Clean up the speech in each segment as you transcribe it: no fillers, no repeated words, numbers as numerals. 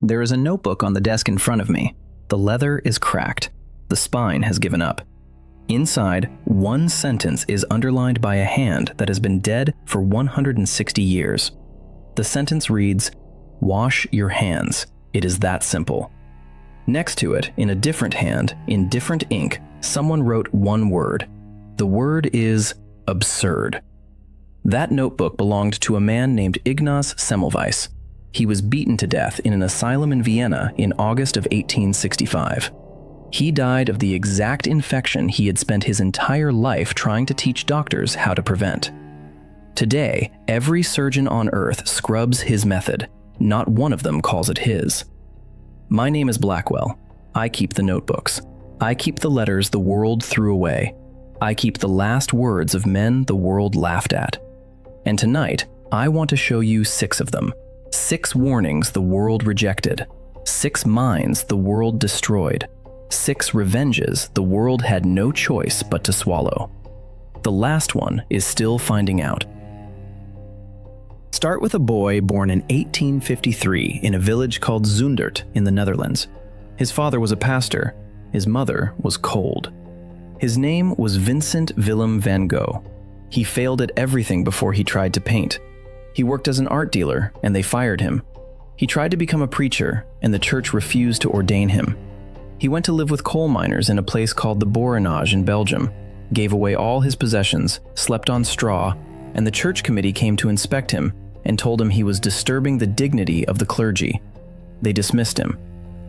There is a notebook on the desk in front of me. The leather is cracked. The spine has given up. Inside, one sentence is underlined by a hand that has been dead for 160 years. The sentence reads, "Wash your hands. It is that simple." Next to it, in a different hand, in different ink, someone wrote one word. The word is absurd. That notebook belonged to a man named Ignaz Semmelweis. He was beaten to death in an asylum in Vienna in August of 1865. He died of the exact infection he had spent his entire life trying to teach doctors how to prevent. Today, every surgeon on Earth scrubs his method. Not one of them calls it his. My name is Blackwell. I keep the notebooks. I keep the letters the world threw away. I keep the last words of men the world laughed at. And tonight, I want to show you 6 of them. 6 warnings the world rejected. 6 minds the world destroyed. 6 revenges the world had no choice but to swallow. The last one is still finding out. Start with a boy born in 1853 in a village called Zundert in the Netherlands. His father was a pastor. His mother was cold. His name was Vincent van Gogh. He failed at everything before he tried to paint. He worked as an art dealer, and they fired him. He tried to become a preacher, and the church refused to ordain him. He went to live with coal miners in a place called the Borinage in Belgium, gave away all his possessions, slept on straw, and the church committee came to inspect him and told him he was disturbing the dignity of the clergy. They dismissed him.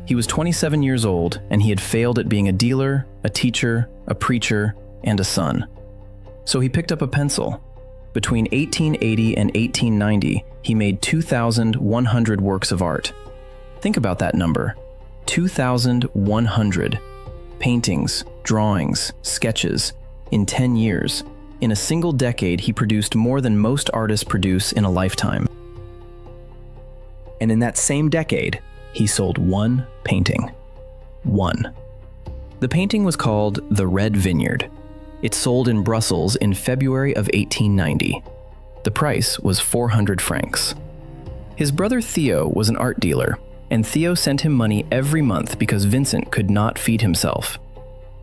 He was 27 years old, and he had failed at being a dealer, a teacher, a preacher, and a son. So he picked up a pencil. Between 1880 and 1890, he made 2,100 works of art. Think about that number. 2,100. Paintings, drawings, sketches. In 10 years. In a single decade, he produced more than most artists produce in a lifetime. And in that same decade, he sold one painting. One. The painting was called The Red Vineyard. It sold in Brussels in February of 1890. The price was 400 francs. His brother Theo was an art dealer, and Theo sent him money every month because Vincent could not feed himself.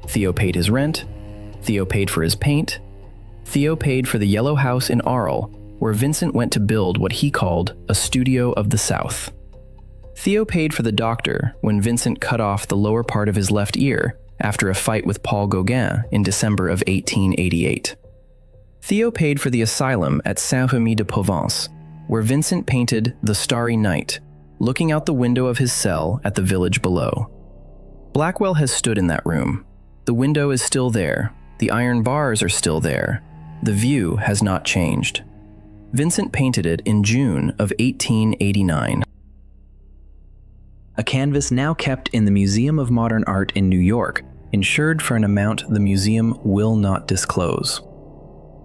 Theo paid his rent. Theo paid for his paint. Theo paid for the yellow house in Arles, where Vincent went to build what he called a studio of the South. Theo paid for the doctor when Vincent cut off the lower part of his left ear after a fight with Paul Gauguin in December of 1888. Theo paid for the asylum at Saint-Remy-de-Provence, where Vincent painted The Starry Night, looking out the window of his cell at the village below. Blackwell has stood in that room. The window is still there. The iron bars are still there. The view has not changed. Vincent painted it in June of 1889. A canvas now kept in the Museum of Modern Art in New York, insured for an amount the museum will not disclose.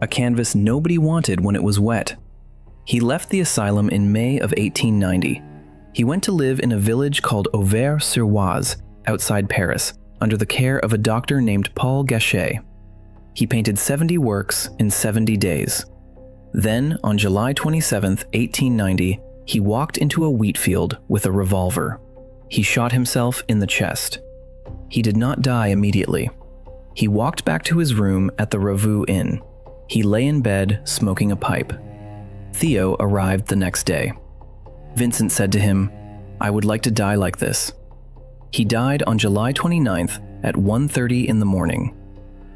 A canvas nobody wanted when it was wet. He left the asylum in May of 1890. He went to live in a village called Auvers-sur-Oise, outside Paris, under the care of a doctor named Paul Gachet. He painted 70 works in 70 days. Then, on July 27, 1890, he walked into a wheat field with a revolver. He shot himself in the chest. He did not die immediately. He walked back to his room at the Revue Inn. He lay in bed, smoking a pipe. Theo arrived the next day. Vincent said to him, "I would like to die like this." He died on July 29th at 1:30 in the morning.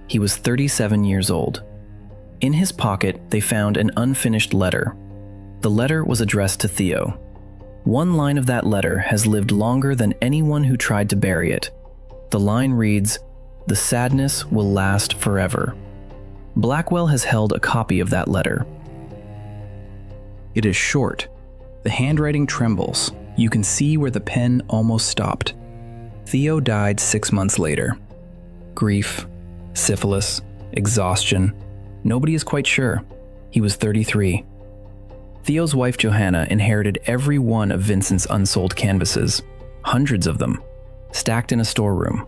He was 37 years old. In his pocket, they found an unfinished letter. The letter was addressed to Theo. One line of that letter has lived longer than anyone who tried to bury it. The line reads, "The sadness will last forever." Blackwell has held a copy of that letter. It is short. The handwriting trembles. You can see where the pen almost stopped. Theo died 6 months later. Grief, syphilis, exhaustion. Nobody is quite sure. He was 33. Theo's wife Johanna inherited every one of Vincent's unsold canvases, hundreds of them, stacked in a storeroom.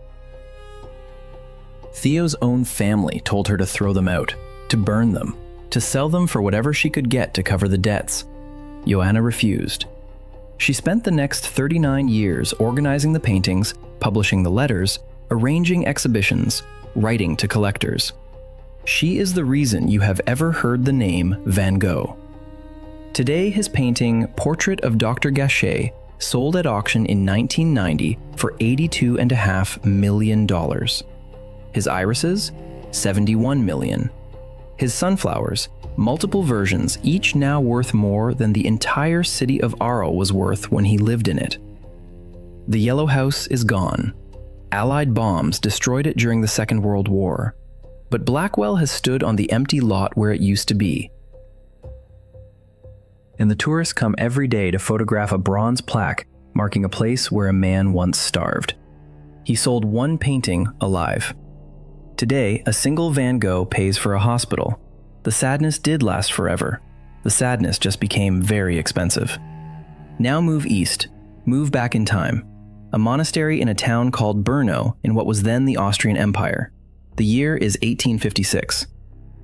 Theo's own family told her to throw them out, to burn them, to sell them for whatever she could get to cover the debts. Johanna refused. She spent the next 39 years organizing the paintings, publishing the letters, arranging exhibitions, writing to collectors. She is the reason you have ever heard the name Van Gogh. Today, his painting, Portrait of Dr. Gachet, sold at auction in 1990 for $82.5 million. His irises, $71 million. His sunflowers, multiple versions, each now worth more than the entire city of Arles was worth when he lived in it. The Yellow House is gone. Allied bombs destroyed it during the Second World War, but Blackwell has stood on the empty lot where it used to be. And the tourists come every day to photograph a bronze plaque marking a place where a man once starved. He sold one painting alive. Today, a single Van Gogh pays for a hospital. The sadness did last forever. The sadness just became very expensive. Now move east, move back in time. A monastery in a town called Brno in what was then the Austrian Empire. The year is 1856.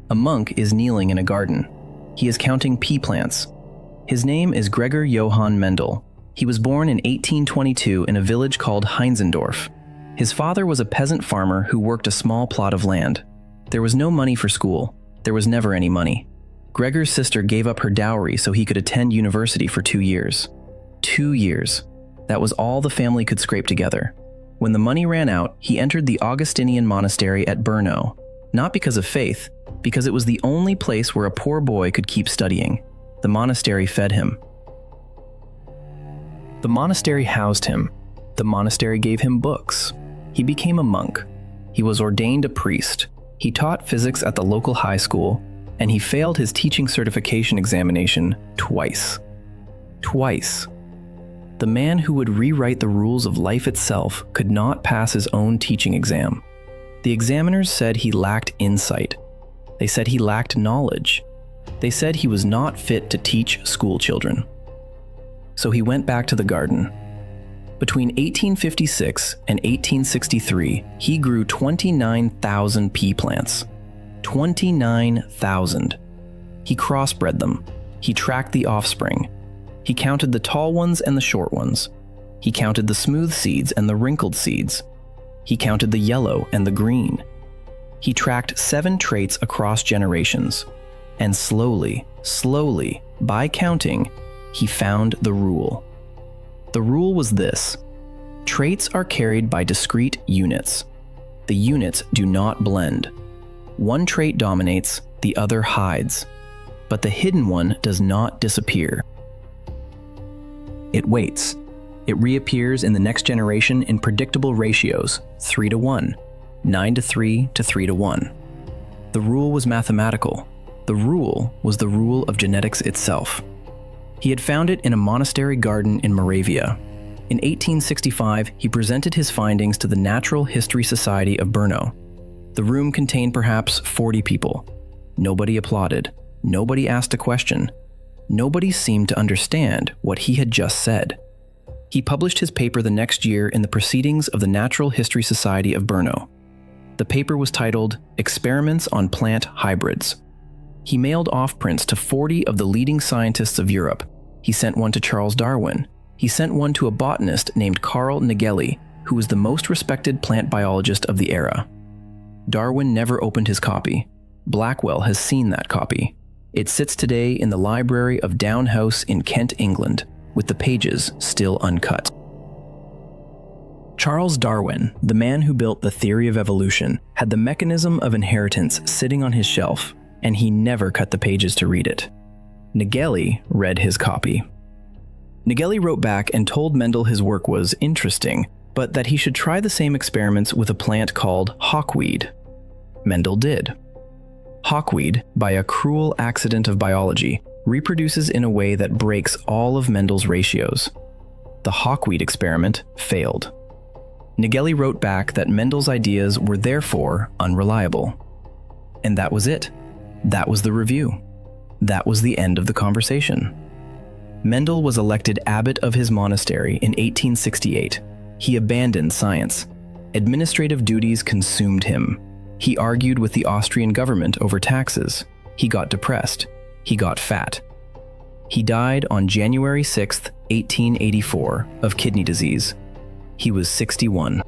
A monk is kneeling in a garden. He is counting pea plants. His name is Gregor Johann Mendel. He was born in 1822 in a village called Heinzendorf. His father was a peasant farmer who worked a small plot of land. There was no money for school. There was never any money. Gregor's sister gave up her dowry so he could attend university for 2 years. 2 years. That was all the family could scrape together. When the money ran out, he entered the Augustinian monastery at Brno, not because of faith, because it was the only place where a poor boy could keep studying. The monastery fed him. The monastery housed him. The monastery gave him books. He became a monk. He was ordained a priest. He taught physics at the local high school, and he failed his teaching certification examination twice. Twice. The man who would rewrite the rules of life itself could not pass his own teaching exam. The examiners said he lacked insight. They said he lacked knowledge. They said he was not fit to teach school children. So he went back to the garden. Between 1856 and 1863, he grew 29,000 pea plants. 29,000. He crossbred them. He tracked the offspring. He counted the tall ones and the short ones. He counted the smooth seeds and the wrinkled seeds. He counted the yellow and the green. He tracked 7 traits across generations. And slowly, by counting, he found the rule. The rule was this: traits are carried by discrete units. The units do not blend. One trait dominates, the other hides. But the hidden one does not disappear. It waits. It reappears in the next generation in predictable ratios, 3-to-1, 9-to-3 to 3-to-1. The rule was mathematical. The rule was the rule of genetics itself. He had found it in a monastery garden in Moravia. In 1865, he presented his findings to the Natural History Society of Brno. The room contained perhaps 40 people. Nobody applauded. Nobody asked a question. Nobody seemed to understand what he had just said. He published his paper the next year in the Proceedings of the Natural History Society of Brno. The paper was titled Experiments on Plant Hybrids. He mailed off prints to 40 of the leading scientists of Europe. He sent one to Charles Darwin. He sent one to a botanist named Carl Nageli, who was the most respected plant biologist of the era. Darwin never opened his copy. Blackwell has seen that copy. It sits today in the library of Down House in Kent, England, with the pages still uncut. Charles Darwin, the man who built the theory of evolution, had the mechanism of inheritance sitting on his shelf, and he never cut the pages to read it. Nageli read his copy. Nageli wrote back and told Mendel his work was interesting, but that he should try the same experiments with a plant called hawkweed. Mendel did. Hawkweed, by a cruel accident of biology, reproduces in a way that breaks all of Mendel's ratios. The hawkweed experiment failed. Nageli wrote back that Mendel's ideas were therefore unreliable. And that was it. That was the review. That was the end of the conversation. Mendel was elected abbot of his monastery in 1868. He abandoned science. Administrative duties consumed him. He argued with the Austrian government over taxes. He got depressed. He got fat. He died on January 6, 1884, of kidney disease. He was 61.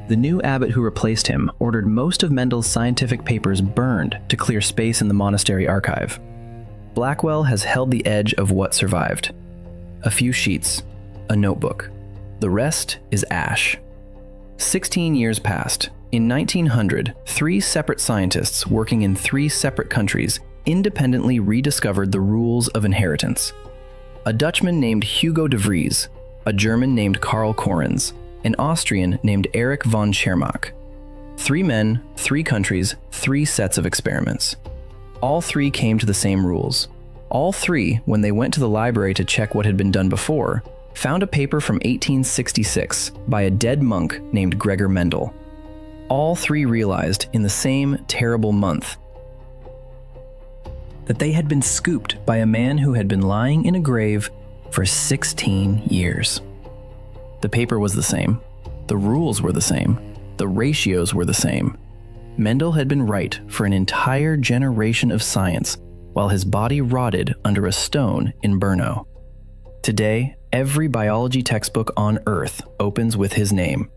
The new abbot who replaced him ordered most of Mendel's scientific papers burned to clear space in the monastery archive. Blackwell has held the edge of what survived. A few sheets, a notebook. The rest is ash. 16 years passed. In 1900, 3 separate scientists working in 3 separate countries independently rediscovered the rules of inheritance. A Dutchman named Hugo de Vries, a German named Karl Correns, an Austrian named Erich von Tschermak. 3 men, 3 countries, 3 sets of experiments. All 3 came to the same rules. All 3, when they went to the library to check what had been done before, found a paper from 1866 by a dead monk named Gregor Mendel. All 3 realized in the same terrible month that they had been scooped by a man who had been lying in a grave for 16 years. The paper was the same. The rules were the same. The ratios were the same. Mendel had been right for an entire generation of science while his body rotted under a stone in Brno. Today, every biology textbook on Earth opens with his name.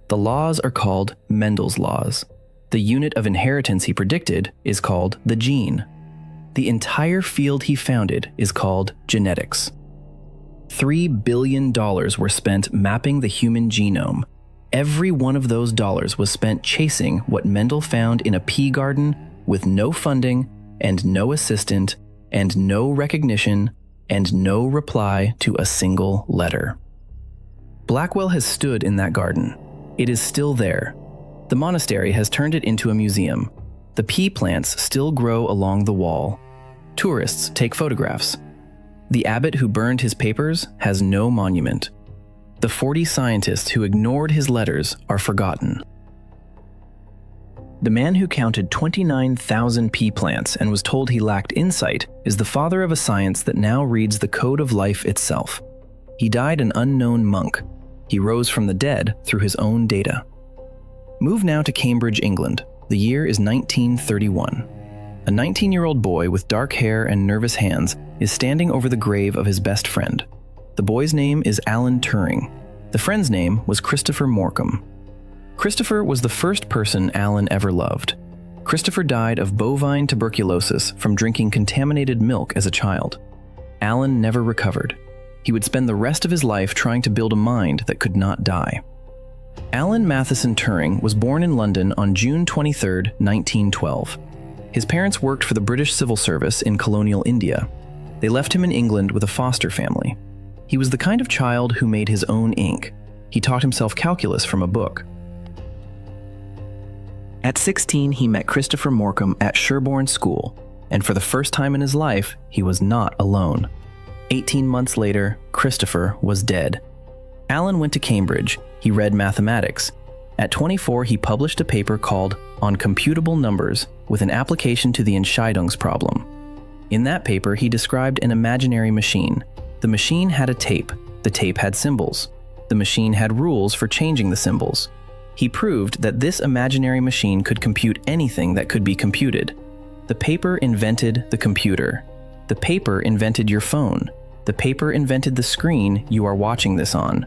The laws are called Mendel's laws. The unit of inheritance he predicted is called the gene. The entire field he founded is called genetics. $3 billion were spent mapping the human genome. Every one of those dollars was spent chasing what Mendel found in a pea garden with no funding and no assistant and no recognition and no reply to a single letter. Blackwell has stood in that garden. It is still there. The monastery has turned it into a museum. The pea plants still grow along the wall. Tourists take photographs. The abbot who burned his papers has no monument. The 40 scientists who ignored his letters are forgotten. The man who counted 29,000 pea plants and was told he lacked insight is the father of a science that now reads the code of life itself. He died an unknown monk. He rose from the dead through his own data. Move now to Cambridge, England. The year is 1931. A 19-year-old boy with dark hair and nervous hands is standing over the grave of his best friend. The boy's name is Alan Turing. The friend's name was Christopher Morcom. Christopher was the first person Alan ever loved. Christopher died of bovine tuberculosis from drinking contaminated milk as a child. Alan never recovered. He would spend the rest of his life trying to build a mind that could not die. Alan Matheson Turing was born in London on June 23, 1912. His parents worked for the British Civil Service in colonial India. They left him in England with a foster family. He was the kind of child who made his own ink. He taught himself calculus from a book. At 16, he met Christopher Morcom at Sherborne School, and for the first time in his life, he was not alone. 18 months later, Christopher was dead. Alan went to Cambridge. He read mathematics. At 24, he published a paper called On Computable Numbers with an application to the Entscheidungs problem. In that paper, he described an imaginary machine. The machine had a tape. The tape had symbols. The machine had rules for changing the symbols. He proved that this imaginary machine could compute anything that could be computed. The paper invented the computer. The paper invented your phone. The paper invented the screen you are watching this on.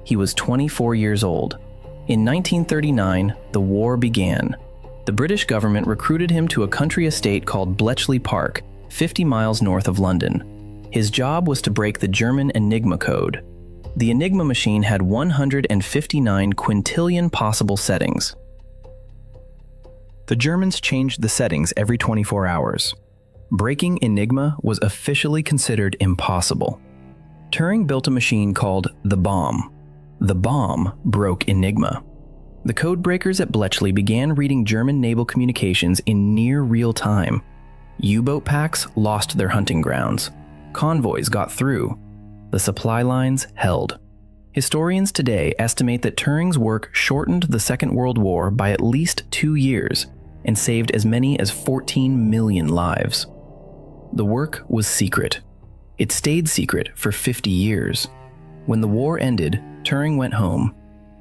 He was 24 years old. In 1939, the war began. The British government recruited him to a country estate called Bletchley Park, 50 miles north of London. His job was to break the German Enigma code. The Enigma machine had 159 quintillion possible settings. The Germans changed the settings every 24 hours. Breaking Enigma was officially considered impossible. Turing built a machine called the bomb. The bomb broke Enigma. The code breakers at Bletchley began reading German naval communications in near real time. U-boat packs lost their hunting grounds. Convoys got through. The supply lines held. Historians today estimate that Turing's work shortened the Second World War by at least 2 years and saved as many as 14 million lives. The work was secret. It stayed secret for 50 years. When the war ended, Turing went home.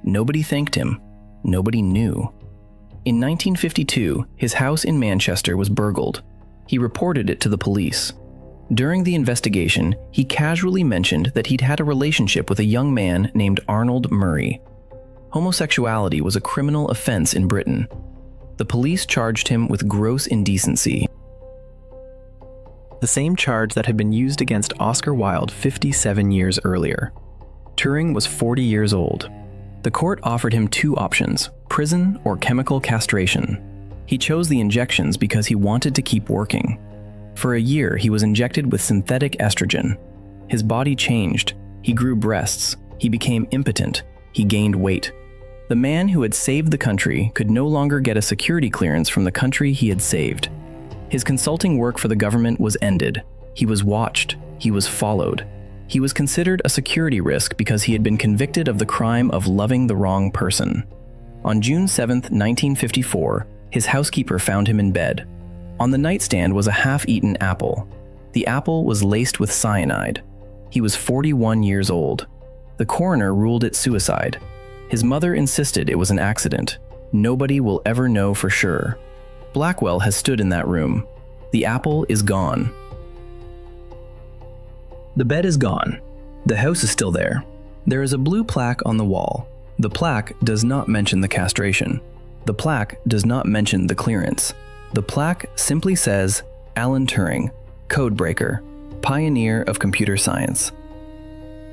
Nobody thanked him. Nobody knew. In 1952, his house in Manchester was burgled. He reported it to the police. During the investigation, he casually mentioned that he'd had a relationship with a young man named Arnold Murray. Homosexuality was a criminal offense in Britain. The police charged him with gross indecency, the same charge that had been used against Oscar Wilde 57 years earlier. Turing was 40 years old. The court offered him two options: prison or chemical castration. He chose the injections because he wanted to keep working. For a year, he was injected with synthetic estrogen. His body changed. He grew breasts. He became impotent. He gained weight. The man who had saved the country could no longer get a security clearance from the country he had saved. His consulting work for the government was ended. He was watched. He was followed. He was considered a security risk because he had been convicted of the crime of loving the wrong person. On June 7, 1954, his housekeeper found him in bed. On the nightstand was a half-eaten apple. The apple was laced with cyanide. He was 41 years old. The coroner ruled it suicide. His mother insisted it was an accident. Nobody will ever know for sure. Blackwell has stood in that room. The apple is gone. The bed is gone. The house is still there. There is a blue plaque on the wall. The plaque does not mention the castration. The plaque does not mention the clearance. The plaque simply says, Alan Turing, codebreaker, pioneer of computer science.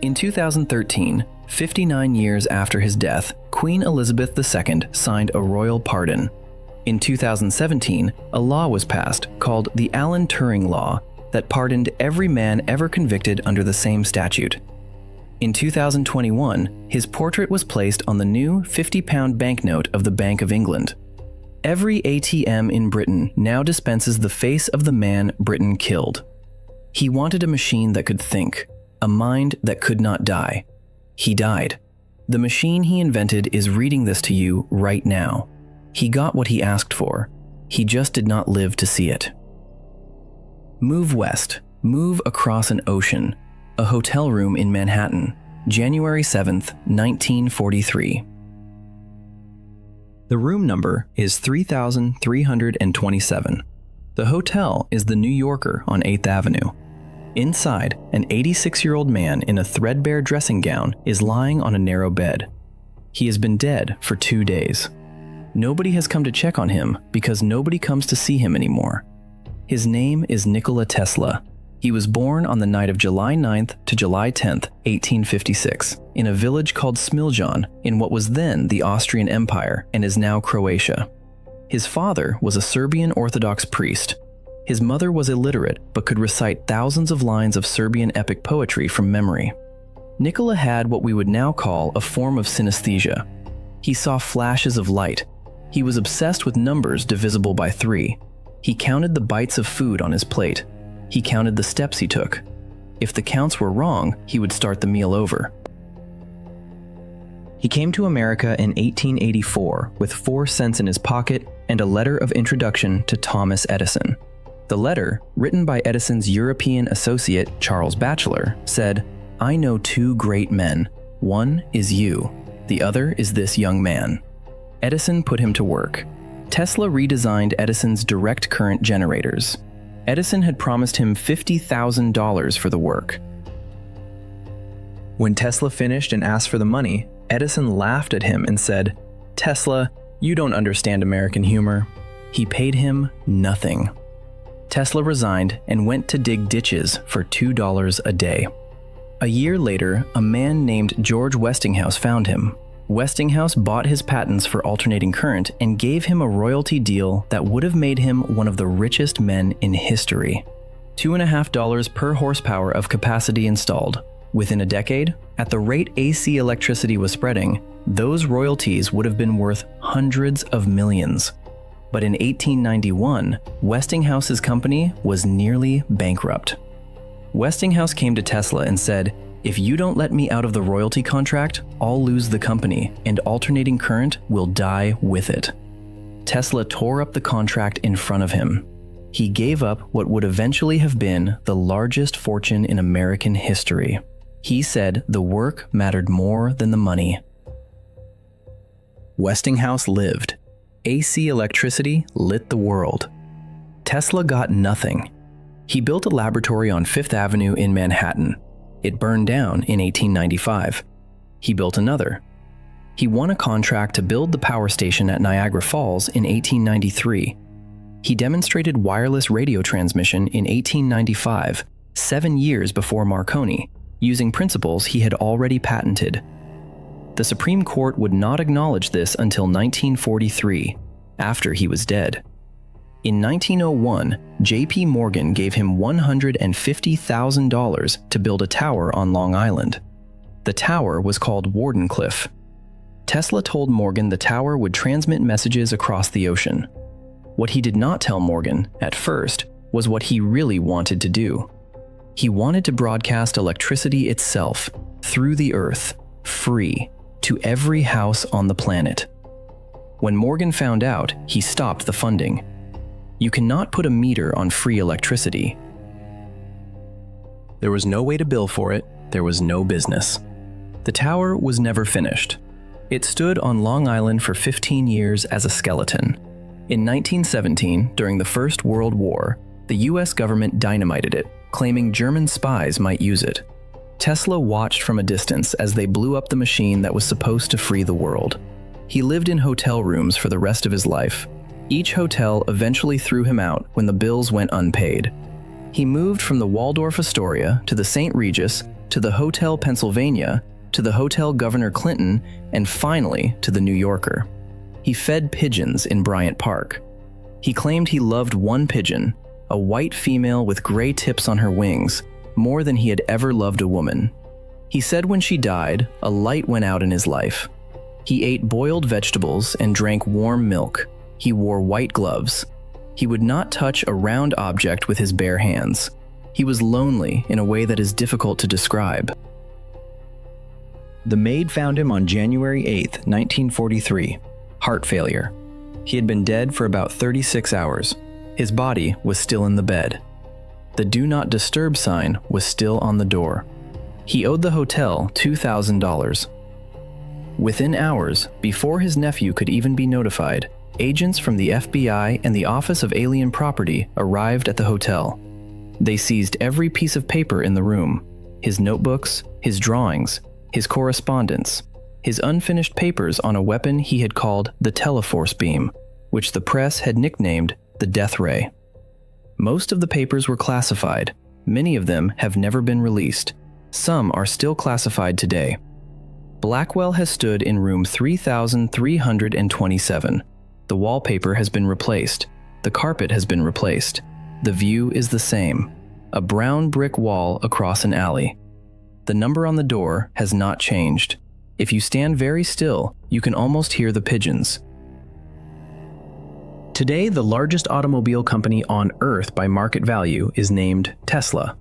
In 2013, 59 years after his death, Queen Elizabeth II signed a royal pardon. In 2017, a law was passed called the Alan Turing Law that pardoned every man ever convicted under the same statute. In 2021, his portrait was placed on the new £50 banknote of the Bank of England. Every ATM in Britain now dispenses the face of the man Britain killed. He wanted a machine that could think, a mind that could not die. He died. The machine he invented is reading this to you right now. He got what he asked for. He just did not live to see it. Move west. Move across an ocean. A hotel room in Manhattan, January 7th, 1943. The room number is 3327. The hotel is the New Yorker on 8th Avenue. Inside, an 86-year-old man in a threadbare dressing gown is lying on a narrow bed. He has been dead for 2 days. Nobody has come to check on him because nobody comes to see him anymore. His name is Nikola Tesla. He was born on the night of July 9th to July 10th, 1856, in a village called Smiljan in what was then the Austrian Empire and is now Croatia. His father was a Serbian Orthodox priest. His mother was illiterate but could recite thousands of lines of Serbian epic poetry from memory. Nikola had what we would now call a form of synesthesia. He saw flashes of light. He was obsessed with numbers divisible by 3. He counted the bites of food on his plate. He counted the steps he took. If the counts were wrong, he would start the meal over. He came to America in 1884 with 4 cents in his pocket and a letter of introduction to Thomas Edison. The letter, written by Edison's European associate Charles Batchelor, said, "I know 2 great men. One is you. The other is this young man." Edison put him to work. Tesla redesigned Edison's direct current generators. Edison had promised him $50,000 for the work. When Tesla finished and asked for the money, Edison laughed at him and said, "Tesla, you don't understand American humor." He paid him nothing. Tesla resigned and went to dig ditches for $2 a day. A year later, a man named George Westinghouse found him. Westinghouse bought his patents for alternating current and gave him a royalty deal that would have made him one of the richest men in history. $2.50 per horsepower of capacity installed. Within a decade, at the rate AC electricity was spreading, those royalties would have been worth hundreds of millions. But in 1891, Westinghouse's company was nearly bankrupt. Westinghouse came to Tesla and said, "If you don't let me out of the royalty contract, I'll lose the company, and alternating current will die with it." Tesla tore up the contract in front of him. He gave up what would eventually have been the largest fortune in American history. He said the work mattered more than the money. Westinghouse lived. AC electricity lit the world. Tesla got nothing. He built a laboratory on Fifth Avenue in Manhattan. It burned down in 1895. He built another. He won a contract to build the power station at Niagara Falls in 1893. He demonstrated wireless radio transmission in 1895, 7 years before Marconi, using principles he had already patented. The Supreme Court would not acknowledge this until 1943, after he was dead. In 1901, J.P. Morgan gave him $150,000 to build a tower on Long Island. The tower was called Wardenclyffe. Tesla told Morgan the tower would transmit messages across the ocean. What he did not tell Morgan, at first, was what he really wanted to do. He wanted to broadcast electricity itself, through the earth, free, to every house on the planet. When Morgan found out, he stopped the funding. You cannot put a meter on free electricity. There was no way to bill for it, there was no business. The tower was never finished. It stood on Long Island for 15 years as a skeleton. In 1917, during the First World War, the US government dynamited it, claiming German spies might use it. Tesla watched from a distance as they blew up the machine that was supposed to free the world. He lived in hotel rooms for the rest of his life. Each hotel eventually threw him out when the bills went unpaid. He moved from the Waldorf Astoria to the St. Regis, to the Hotel Pennsylvania, to the Hotel Governor Clinton, and finally to the New Yorker. He fed pigeons in Bryant Park. He claimed he loved one pigeon, a white female with gray tips on her wings, more than he had ever loved a woman. He said when she died, a light went out in his life. He ate boiled vegetables and drank warm milk. He wore white gloves. He would not touch a round object with his bare hands. He was lonely in a way that is difficult to describe. The maid found him on January 8, 1943. Heart failure. He had been dead for about 36 hours. His body was still in the bed. The Do Not Disturb sign was still on the door. He owed the hotel $2,000. Within hours, before his nephew could even be notified, agents from the FBI and the Office of Alien Property arrived at the hotel. They seized every piece of paper in the room: his notebooks, his drawings, his correspondence, his unfinished papers on a weapon he had called the Teleforce beam, which the press had nicknamed the Death Ray. Most of the papers were classified. Many of them have never been released. Some are still classified today. Blackwell has stood in room 3327. The wallpaper has been replaced. The carpet has been replaced. The view is the same: a brown brick wall across an alley. The number on the door has not changed. If you stand very still, you can almost hear the pigeons. Today, the largest automobile company on Earth by market value is named Tesla.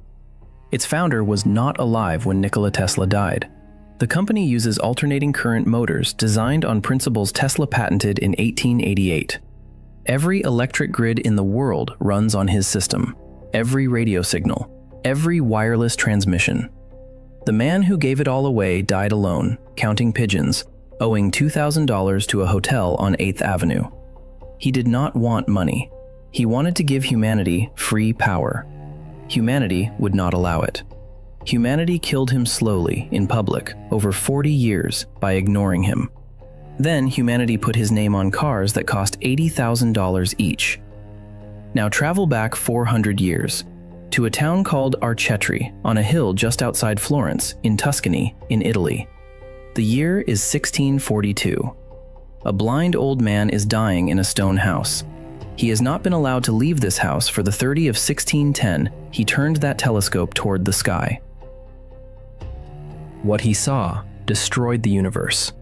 Its founder was not alive when Nikola Tesla died. The company uses alternating current motors designed on principles Tesla patented in 1888. Every electric grid in the world runs on his system. Every radio signal, every wireless transmission. The man who gave it all away died alone, counting pigeons, owing $2,000 to a hotel on 8th Avenue. He did not want money. He wanted to give humanity free power. Humanity would not allow it. Humanity killed him slowly, in public, over 40 years by ignoring him. Then humanity put his name on cars that cost $80,000 each. Now travel back 400 years, to a town called Arcetri, on a hill just outside Florence, in Tuscany, in Italy. The year is 1642. A blind old man is dying in a stone house. He has not been allowed to leave this house for the 30 of 1610. He turned that telescope toward the sky. What he saw destroyed the universe.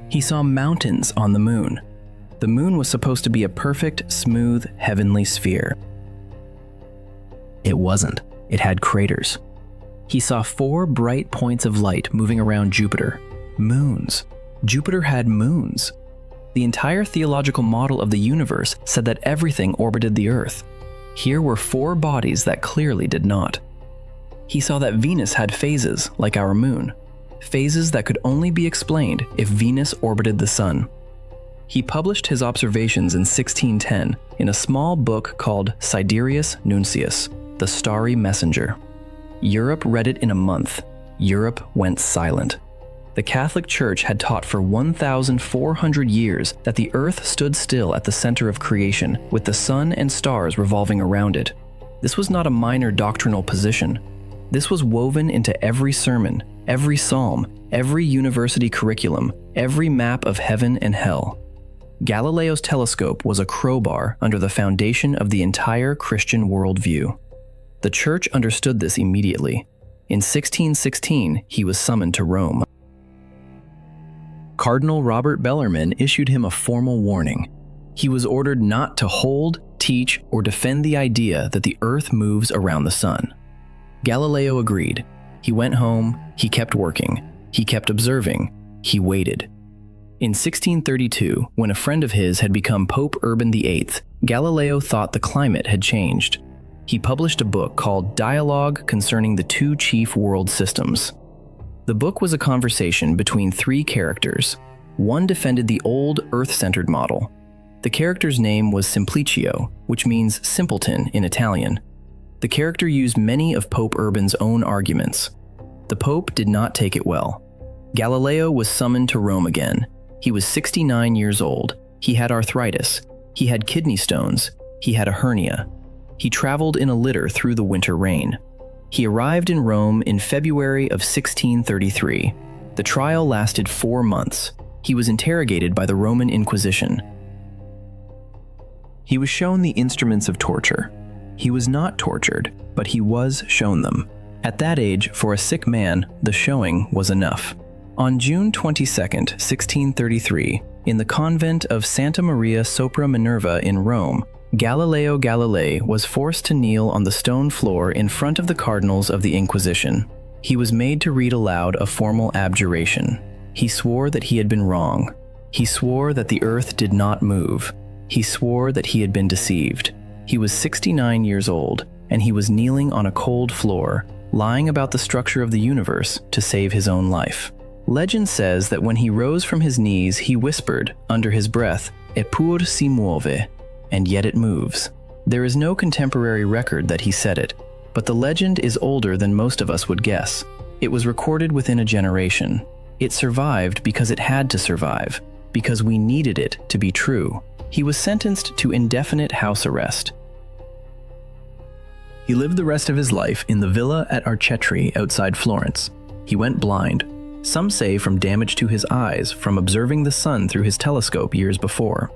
He saw mountains on the moon. The moon was supposed to be a perfect, smooth, heavenly sphere. It wasn't. It had craters. He saw 4 bright points of light moving around Jupiter. Moons. Jupiter had moons. The entire theological model of the universe said that everything orbited the Earth. Here were 4 bodies that clearly did not. He saw that Venus had phases, like our moon. Phases that could only be explained if Venus orbited the Sun. He published his observations in 1610 in a small book called Sidereus Nuncius, the Starry Messenger. Europe read it in a month. Europe went silent. The Catholic Church had taught for 1,400 years that the earth stood still at the center of creation, with the sun and stars revolving around it. This was not a minor doctrinal position. This was woven into every sermon, every psalm, every university curriculum, every map of heaven and hell. Galileo's telescope was a crowbar under the foundation of the entire Christian worldview. The Church understood this immediately. In 1616, he was summoned to Rome. Cardinal Robert Bellarmine issued him a formal warning. He was ordered not to hold, teach, or defend the idea that the earth moves around the sun. Galileo agreed. He went home, he kept working, he kept observing, he waited. In 1632, when a friend of his had become Pope Urban VIII, Galileo thought the climate had changed. He published a book called Dialogue Concerning the Two Chief World Systems. The book was a conversation between three characters. One defended the old Earth-centered model. The character's name was Simplicio, which means simpleton in Italian. The character used many of Pope Urban's own arguments. The Pope did not take it well. Galileo was summoned to Rome again. He was 69 years old. He had arthritis. He had kidney stones. He had a hernia. He traveled in a litter through the winter rain. He arrived in Rome in February of 1633. The trial lasted 4 months. He was interrogated by the Roman Inquisition. He was shown the instruments of torture. He was not tortured, but he was shown them. At that age, for a sick man, the showing was enough. On June 22, 1633, in the convent of Santa Maria sopra Minerva in Rome, Galileo Galilei was forced to kneel on the stone floor in front of the cardinals of the Inquisition. He was made to read aloud a formal abjuration. He swore that he had been wrong. He swore that the earth did not move. He swore that he had been deceived. He was 69 years old, and he was kneeling on a cold floor, lying about the structure of the universe to save his own life. Legend says that when he rose from his knees, he whispered, under his breath, "Eppur si muove," and yet it moves. There is no contemporary record that he said it, but the legend is older than most of us would guess. It was recorded within a generation. It survived because it had to survive, because we needed it to be true. He was sentenced to indefinite house arrest. He lived the rest of his life in the villa at Arcetri outside Florence. He went blind. Some say from damage to his eyes from observing the sun through his telescope years before.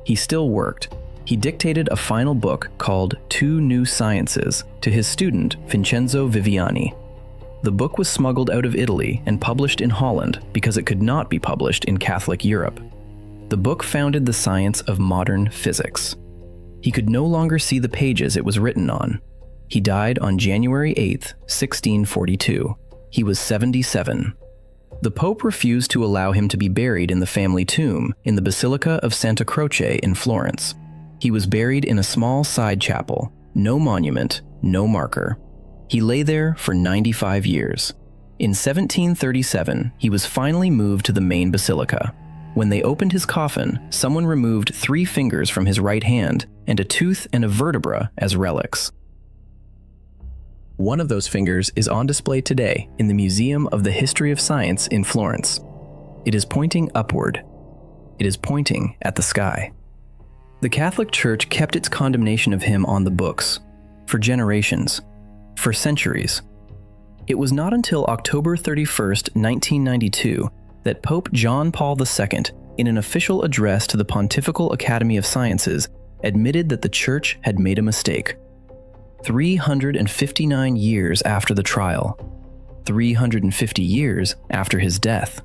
He still worked. He dictated a final book called Two New Sciences to his student Vincenzo Viviani. The book was smuggled out of Italy and published in Holland because it could not be published in Catholic Europe. The book founded the science of modern physics. He could no longer see the pages it was written on. He died on January 8, 1642. He was 77. The Pope refused to allow him to be buried in the family tomb in the Basilica of Santa Croce in Florence. He was buried in a small side chapel, no monument, no marker. He lay there for 95 years. In 1737, he was finally moved to the main basilica. When they opened his coffin, someone removed 3 fingers from his right hand and a tooth and a vertebra as relics. One of those fingers is on display today in the Museum of the History of Science in Florence. It is pointing upward. It is pointing at the sky. The Catholic Church kept its condemnation of him on the books, for generations, for centuries. It was not until October 31, 1992, that Pope John Paul II, in an official address to the Pontifical Academy of Sciences, admitted that the Church had made a mistake. 359 years after the trial, 350 years after his death.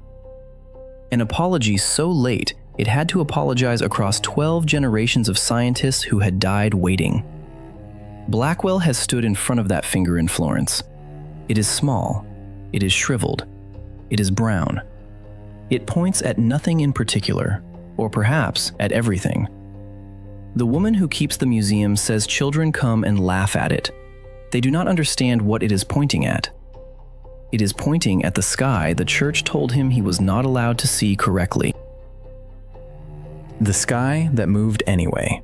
An apology so late, it had to apologize across 12 generations of scientists who had died waiting. Blackwell has stood in front of that finger in Florence. It is small. It is shriveled. It is brown. It points at nothing in particular, or perhaps at everything. The woman who keeps the museum says children come and laugh at it. They do not understand what it is pointing at. It is pointing at the sky the Church told him he was not allowed to see correctly. The sky that moved anyway.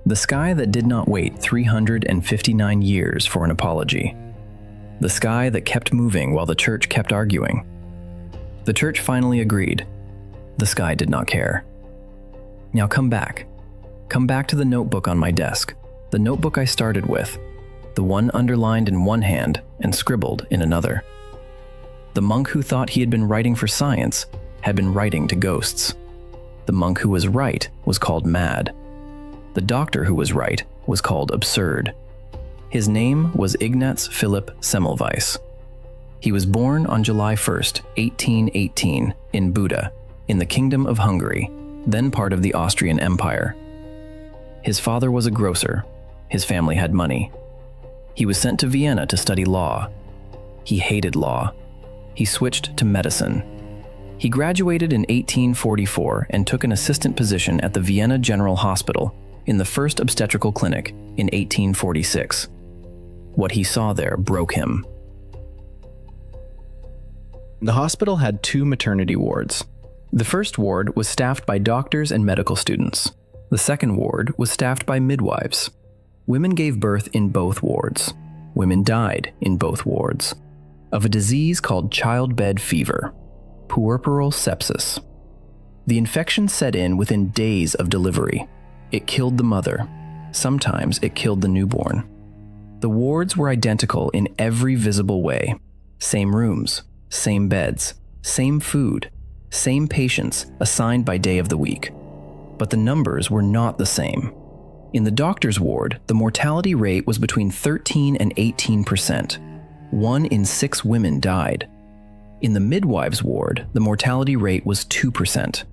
The sky that did not wait 359 years for an apology. The sky that kept moving while the church kept arguing. The church finally agreed. The sky did not care. Now come back. Come back to the notebook on my desk, the notebook I started with, the one underlined in one hand and scribbled in another. The monk who thought he had been writing for science had been writing to ghosts. The monk who was right was called mad. The doctor who was right was called absurd. His name was Ignaz Philipp Semmelweis. He was born on July 1st, 1818, in Buda, in the Kingdom of Hungary, then part of the Austrian Empire. His father was a grocer. His family had money. He was sent to Vienna to study law. He hated law. He switched to medicine. He graduated in 1844 and took an assistant position at the Vienna General Hospital in the first obstetrical clinic in 1846. What he saw there broke him. The hospital had 2 maternity wards. The first ward was staffed by doctors and medical students. The second ward was staffed by midwives. Women gave birth in both wards. Women died in both wards of a disease called childbed fever, puerperal sepsis. The infection set in within days of delivery. It killed the mother. Sometimes it killed the newborn. The wards were identical in every visible way. Same rooms, same beds, same food, same patients assigned by day of the week. But the numbers were not the same. In the doctor's ward, the mortality rate was between 13 and 18%. 1 in 6 women died. In the midwife's ward, the mortality rate was 2%.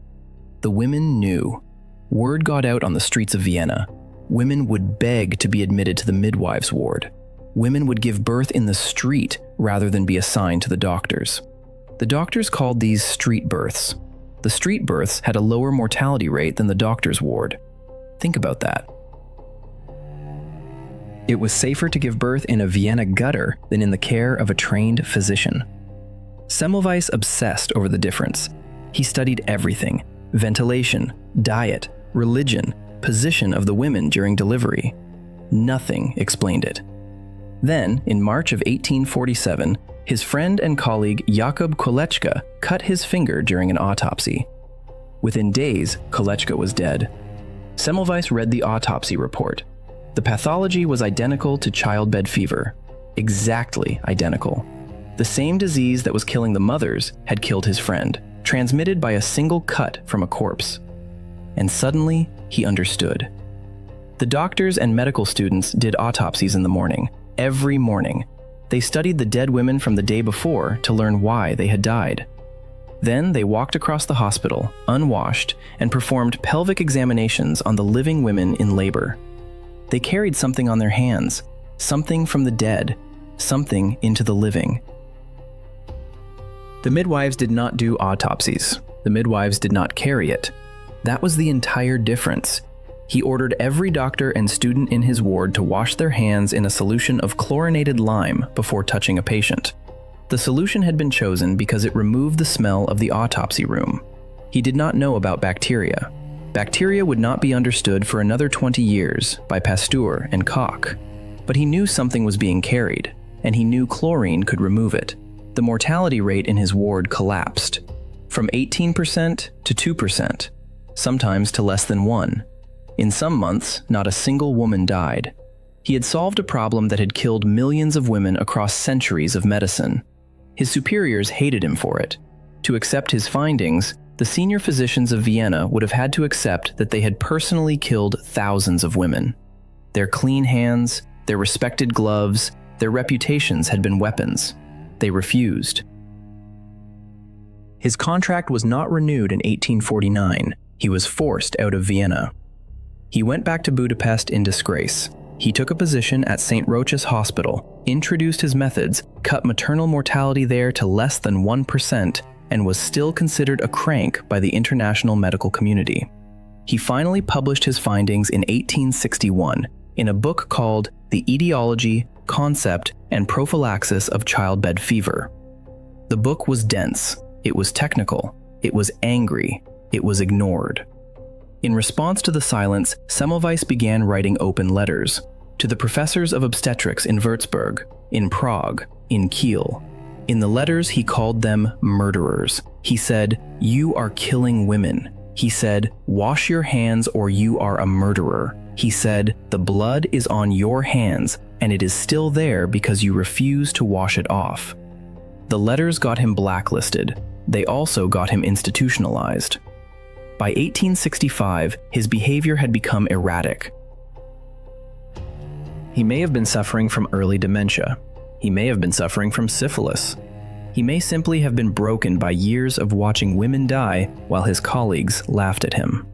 The women knew. Word got out on the streets of Vienna. Women would beg to be admitted to the midwife's ward. Women would give birth in the street rather than be assigned to the doctors. The doctors called these street births. The street births had a lower mortality rate than the doctor's ward. Think about that. It was safer to give birth in a Vienna gutter than in the care of a trained physician. Semmelweis obsessed over the difference. He studied everything: ventilation, diet, religion, position of the women during delivery. Nothing explained it. Then, in March of 1847, his friend and colleague Jakub Kolečka cut his finger during an autopsy. Within days, Kolečka was dead. Semmelweis read the autopsy report. The pathology was identical to childbed fever. Exactly identical. The same disease that was killing the mothers had killed his friend, transmitted by a single cut from a corpse. And suddenly, he understood. The doctors and medical students did autopsies in the morning, every morning. They studied the dead women from the day before to learn why they had died. Then they walked across the hospital, unwashed, and performed pelvic examinations on the living women in labor. They carried something on their hands, something from the dead, something into the living. The midwives did not do autopsies. The midwives did not carry it. That was the entire difference. He ordered every doctor and student in his ward to wash their hands in a solution of chlorinated lime before touching a patient. The solution had been chosen because it removed the smell of the autopsy room. He did not know about bacteria. Bacteria would not be understood for another 20 years by Pasteur and Koch. But he knew something was being carried, and he knew chlorine could remove it. The mortality rate in his ward collapsed, from 18% to 2%, sometimes to less than 1%. In some months, not a single woman died. He had solved a problem that had killed millions of women across centuries of medicine. His superiors hated him for it. To accept his findings, the senior physicians of Vienna would have had to accept that they had personally killed thousands of women. Their clean hands, their respected gloves, their reputations had been weapons. They refused. His contract was not renewed in 1849. He was forced out of Vienna. He went back to Budapest in disgrace. He took a position at St. Rochus Hospital, introduced his methods, cut maternal mortality there to less than 1%, and was still considered a crank by the international medical community. He finally published his findings in 1861 in a book called The Etiology, Concept, and Prophylaxis of Childbed Fever. The book was dense, it was technical, it was angry, it was ignored. In response to the silence, Semmelweis began writing open letters to the professors of obstetrics in Würzburg, in Prague, in Kiel. In the letters, he called them murderers. He said, "You are killing women." He said, "Wash your hands or you are a murderer." He said, "The blood is on your hands and it is still there because you refuse to wash it off." The letters got him blacklisted. They also got him institutionalized. By 1865, his behavior had become erratic. He may have been suffering from early dementia. He may have been suffering from syphilis. He may simply have been broken by years of watching women die while his colleagues laughed at him.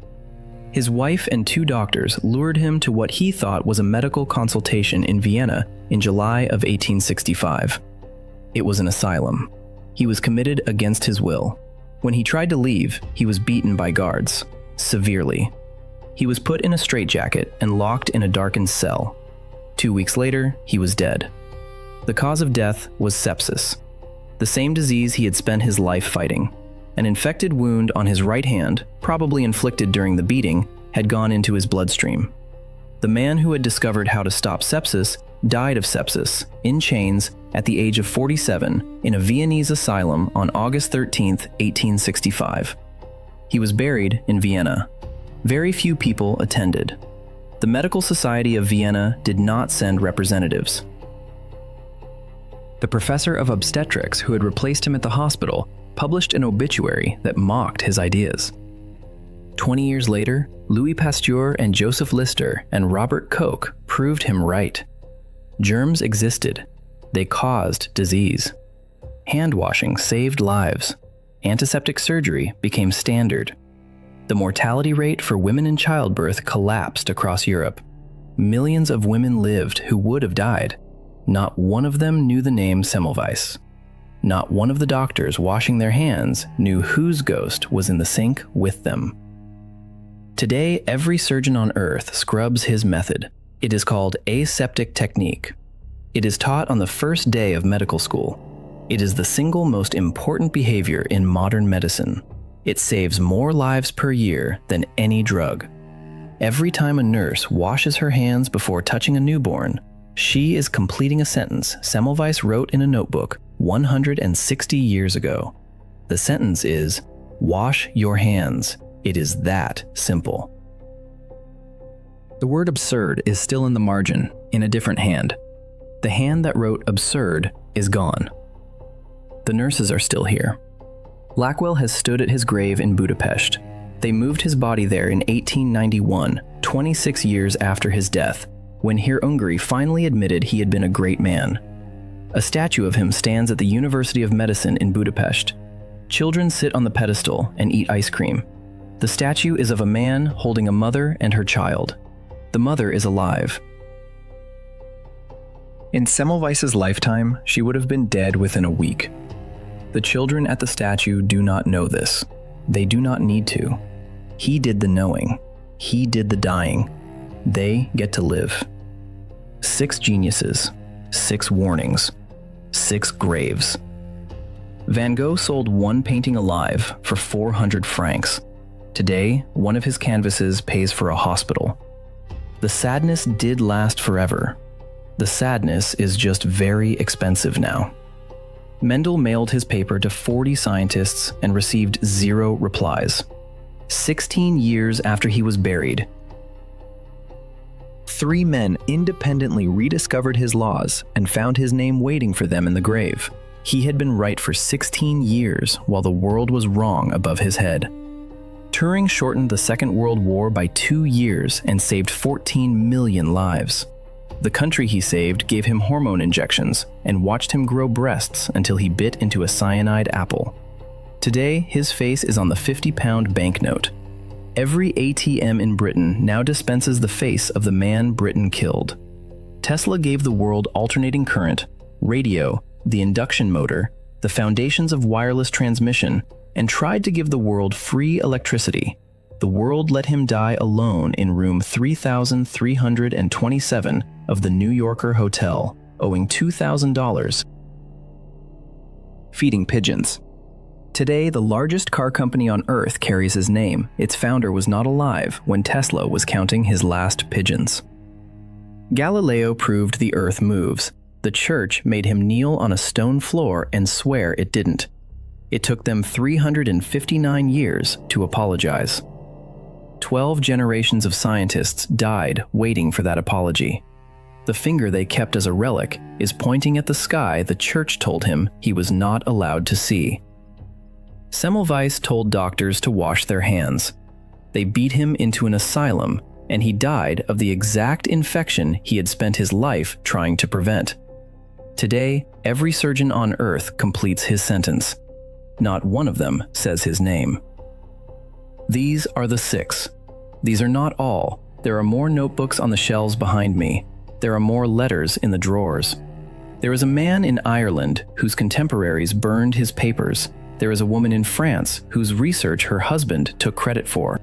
His wife and 2 doctors lured him to what he thought was a medical consultation in Vienna in July of 1865. It was an asylum. He was committed against his will. When he tried to leave, he was beaten by guards, severely. He was put in a straitjacket and locked in a darkened cell. 2 weeks later, he was dead. The cause of death was sepsis, the same disease he had spent his life fighting. An infected wound on his right hand, probably inflicted during the beating, had gone into his bloodstream. The man who had discovered how to stop sepsis died of sepsis, in chains, at the age of 47, in a Viennese asylum on August 13, 1865. He was buried in Vienna. Very few people attended. The Medical Society of Vienna did not send representatives. The professor of obstetrics who had replaced him at the hospital published an obituary that mocked his ideas. 20 years later, Louis Pasteur and Joseph Lister and Robert Koch proved him right. Germs existed. They caused disease. Hand washing saved lives. Antiseptic surgery became standard. The mortality rate for women in childbirth collapsed across Europe. Millions of women lived who would have died. Not one of them knew the name Semmelweis. Not one of the doctors washing their hands knew whose ghost was in the sink with them. Today, every surgeon on Earth scrubs his method. It is called aseptic technique. It is taught on the first day of medical school. It is the single most important behavior in modern medicine. It saves more lives per year than any drug. Every time a nurse washes her hands before touching a newborn, she is completing a sentence Semmelweis wrote in a notebook 160 years ago. The sentence is, "Wash your hands." It is that simple. The word absurd is still in the margin, in a different hand. The hand that wrote absurd is gone. The nurses are still here. Blackwell has stood at his grave in Budapest. They moved his body there in 1891, 26 years after his death, when Hungary finally admitted he had been a great man. A statue of him stands at the University of Medicine in Budapest. Children sit on the pedestal and eat ice cream. The statue is of a man holding a mother and her child. The mother is alive. In Semmelweis's lifetime, she would have been dead within a week. The children at the statue do not know this. They do not need to. He did the knowing. He did the dying. They get to live. 6 geniuses, 6 warnings, 6 graves. Van Gogh sold one painting alive for 400 francs. Today, one of his canvases pays for a hospital. The sadness did last forever. The sadness is just very expensive now. Mendel mailed his paper to 40 scientists and received 0 replies. 16 years after he was buried, 3 men independently rediscovered his laws and found his name waiting for them in the grave. He had been right for 16 years while the world was wrong above his head. Turing shortened the Second World War by 2 years and saved 14 million lives. The country he saved gave him hormone injections and watched him grow breasts until he bit into a cyanide apple. Today, his face is on the 50-pound banknote. Every ATM in Britain now dispenses the face of the man Britain killed. Tesla gave the world alternating current, radio, the induction motor, the foundations of wireless transmission, and tried to give the world free electricity. The world let him die alone in room 3327 of the New Yorker Hotel, owing $2,000. Feeding pigeons. Today, the largest car company on Earth carries his name. Its founder was not alive when Tesla was counting his last pigeons. Galileo proved the Earth moves. The church made him kneel on a stone floor and swear it didn't. It took them 359 years to apologize. 12 generations of scientists died waiting for that apology. The finger they kept as a relic is pointing at the sky the church told him he was not allowed to see. Semmelweis told doctors to wash their hands. They beat him into an asylum, and he died of the exact infection he had spent his life trying to prevent. Today, every surgeon on Earth completes his sentence. Not one of them says his name. These are the 6. These are not all. There are more notebooks on the shelves behind me. There are more letters in the drawers. There is a man in Ireland whose contemporaries burned his papers. There is a woman in France whose research her husband took credit for.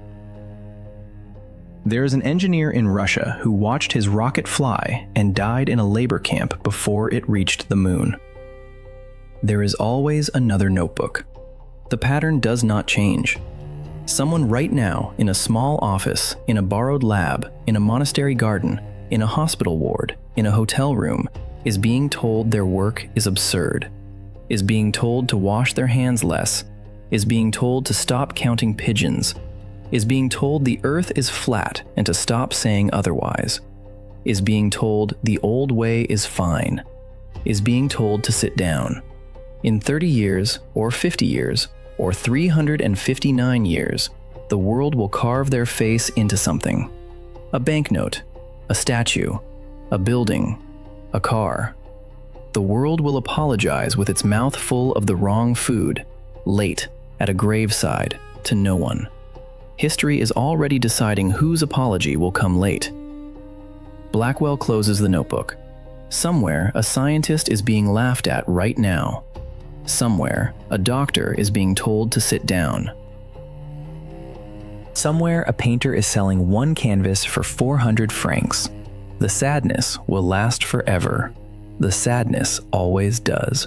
There is an engineer in Russia who watched his rocket fly and died in a labor camp before it reached the moon. There is always another notebook. The pattern does not change. Someone right now in a small office, in a borrowed lab, in a monastery garden, in a hospital ward, in a hotel room, is being told their work is absurd, is being told to wash their hands less, is being told to stop counting pigeons, is being told the earth is flat and to stop saying otherwise, is being told the old way is fine, is being told to sit down. In 30 years, or 50 years, or 359 years, the world will carve their face into something. A banknote, a statue, a building, a car. The world will apologize with its mouth full of the wrong food, late, at a graveside, to no one. History is already deciding whose apology will come late. Blackwell closes the notebook. Somewhere, a scientist is being laughed at right now. Somewhere, a doctor is being told to sit down. Somewhere, a painter is selling one canvas for 400 francs. The sadness will last forever. The sadness always does.